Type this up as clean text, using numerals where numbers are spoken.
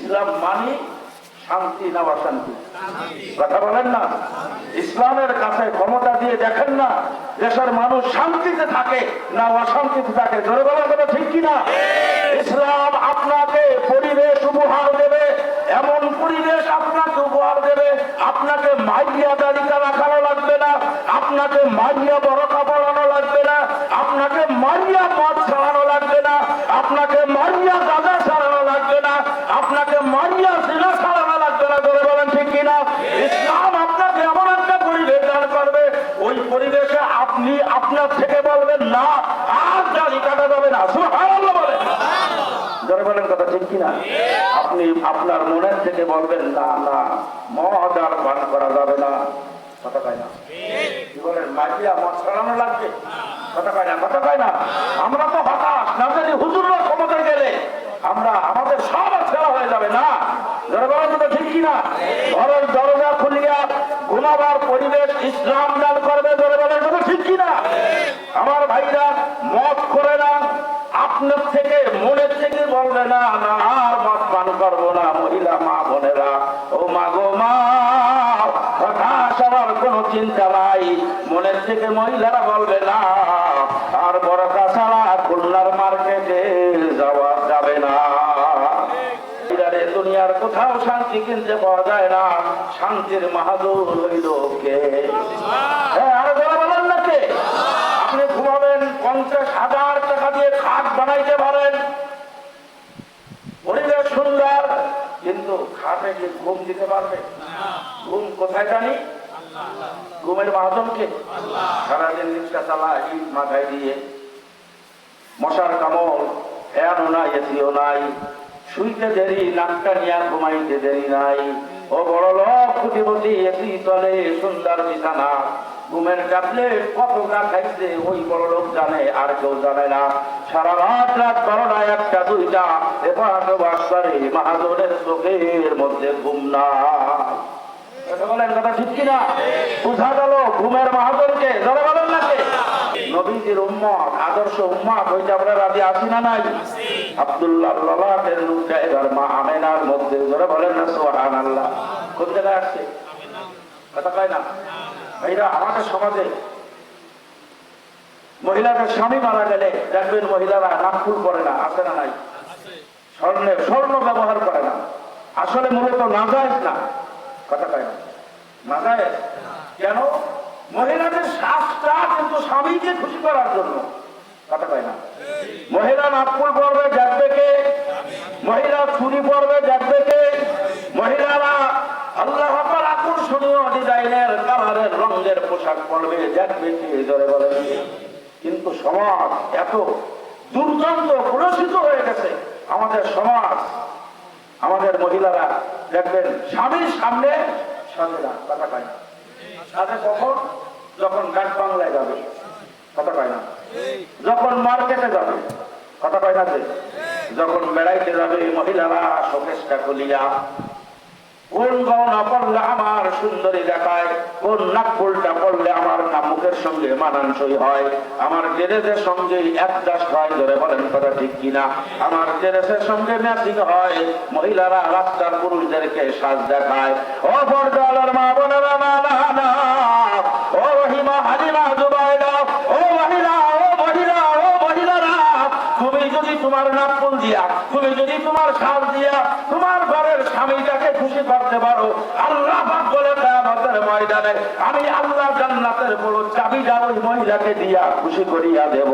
ইসলাম মানি শান্তি না অশান্তি? কথা বলেন না। ইসলামের কাছে ক্ষমতা দিয়ে দেখেন না দেশের মানুষ শান্তিতে থাকে না অশান্তিতে থাকে? জোরে বলার কথা ঠিক কিনা? ইসলাম আপনাকে পরিবেশ উপহার দেবে, এমন পরিবেশ আপনাকে উপহার দেবে, আপনাকে মাইয়া দাড়িকা রাখানো লাগবে না, আপনাকে মাইয়া বরকা পড়ানো লাগবে না, আপনাকে মাইয়া মদ ছাড়ানো লাগবে না, আপনাকে মাইয়া গাঁজা ছাড়ানো লাগবে না, আপনাকে মাইয়া জিনা ছাড়ানো লাগবে না। জোরে বলেন ঠিক কিনা? ইসলাম আপনাকে এমন একটা পরিবেশ দান করবে, ওই পরিবেশে আপনি আপনার থেকে বলবেন না আর দাড়ি কাটা যাবে না। সুবহানাল্লাহ বলেন। জোরে বলেন কথা ঠিক কিনা? আপনি আপনার মনের থেকে বলবেন না না মদ আর পান করা যাবে না। কথা কয় না? কি বলেন? মাইয়া মদ ছাড়ানো লাগবে। কথা কয় না? কথা কয় না? আমরা তো হতাশ না জানি হুজুররা ক্ষমতায় গেলে আমরা আমাদের সব ছেড়া হয়ে যাবে না। জোরে বলেন কথা ঠিক কিনা? ঘরের দরজা খুলিয়া ঘুমাবার পরিবেশ ইসলাম দান করবে। জোরে বলেন কথা ঠিক কিনা? আমার ভাইরা মদ করে না, আপনার থেকে মনের থেকে বলবে না না আর মদ পান করবো না। মহিলা মা বোনেরা, ও মা গো মা, হতাশ হওয়ার কোনো চিন্তা নাই। মনের থেকে মহিলারা বলবে না আর বরকা ছাড়া খুলনার মার্কেটে যাওয়া যাবে না। দুনিয়ার কোথাও শান্তি কিনতে পাওয়া যায় না। শান্তির মাহাদুর হইল কে? আর বলেন না কে? আপনি ঘুমাবেন 50,000 টাকা দিয়ে খাট বানাইতে পারেন, পরিবেশ সুন্দর, কিন্তু খাটে কি ঘুম দিতে পারবে? ঘুম কোথায় জানি? ঘুমের মাহাজনকে সারাদিন রিক্সা চালায় ইট মাথায় দিয়ে, মশার কামড়, ফ্যানও নাই, এসিও নাই, শুইতে দেরি, নাকটা নিয়ে ঘুমাইতে দেরি নাই। ও বড় লোক কুটিপতি, এসি তলে সুন্দর বিছানা, ঘুমের ট্যাবলেট কত গা খাইছে ওই বড় লোক জানে, আর কেউ জানে না। সারা রাত 12টা 1টা 2টা এপাশ বাস করে, মাহাজনের চোখের মধ্যে ঘুম না। বলেন কথা ঠিক কিনা? বুঝা গেল ঘুমের মাহাজনকে। যারা বলেন না কে? নবীজির উম্মত, আদর্শ উম্মত হইতে আমরা রাজি আছি না নাই? আব্দুল্লাহ ললাটের রূপটা এবার মা আমেনার মধ্যে। যারা বলেন না সুবহানাল্লাহ। কোন জায়গায় আসছে? কথা কয় না? ভাইরা, আমাদের সমাজে মহিলাদের স্বামী মারা গেলে দেখবেন মহিলারা নাকফুল করে না, আছে না নাই? স্বর্ণ ব্যবহার করে না। আসলে মূলত নাজায়েজ না। কথা কয় না? নাজায়েজ কেন? মহিলাদের শ্বাসটা কিন্তু স্বামীকে খুশি করার জন্য। কথা কয় না? মহিলা নাকফুল পরবে, দেখবে কে? মহিলা চুরি পরবে, দেখবে কে? মহিলারা আল্লাহ পাক আকর্ষণীয় ডিজাইনের কালারের রঙের পোশাক পরবে, দেখবে কে? জোরে বলেন। কিন্তু সমাজ এত দুর্গন্ধ কলুষিত হয়ে গেছে আমাদের সমাজ। আমাদের মহিলারা দেখবেন স্বামীর সামনে সাজে না। কথা কয় না? সাজে কখন? যখন গাছ বাংলায় যাবে। কথা কয় না? যখন মার্কেটে যাবে। কথা কয় না? যে যখন বেড়াইতে যাবে মহিলারা শোকেসটা খুলিয়া কোন গহনা পড়লে আমার সুন্দরী দেখায়, কোন নাকফুলটা পড়লে আমার মুখের সঙ্গে মানানসই হয়, আমার ড্রেসের সঙ্গে অ্যাডজাস্ট হয়। ধরে বলেন কথা ঠিক কিনা? আমার ড্রেসের সঙ্গে ম্যাচিং হয়। মহিলারা রাস্তার পুরুষদেরকে সাজ দেখায়। ও পর্দার মা বোনেরা, না, ও রহিমা, হালিমা, জুবাইদা, ও মহিলা, ও মহিলা, ও মহিলারা, তুমি যদি তোমার নাকফুল দিয়া, তুমি যদি তোমার সাজ দিয়া তোমার ঘরের স্বামীটাকে খুশি করতে পারো, আল্লাহ পাক বলে কিয়ামতের ময়দানে আমি আল্লাহ জান্নাতের বড় চাবিটা ওই মহিলাকে দিয়া খুশি করিয়া দেব।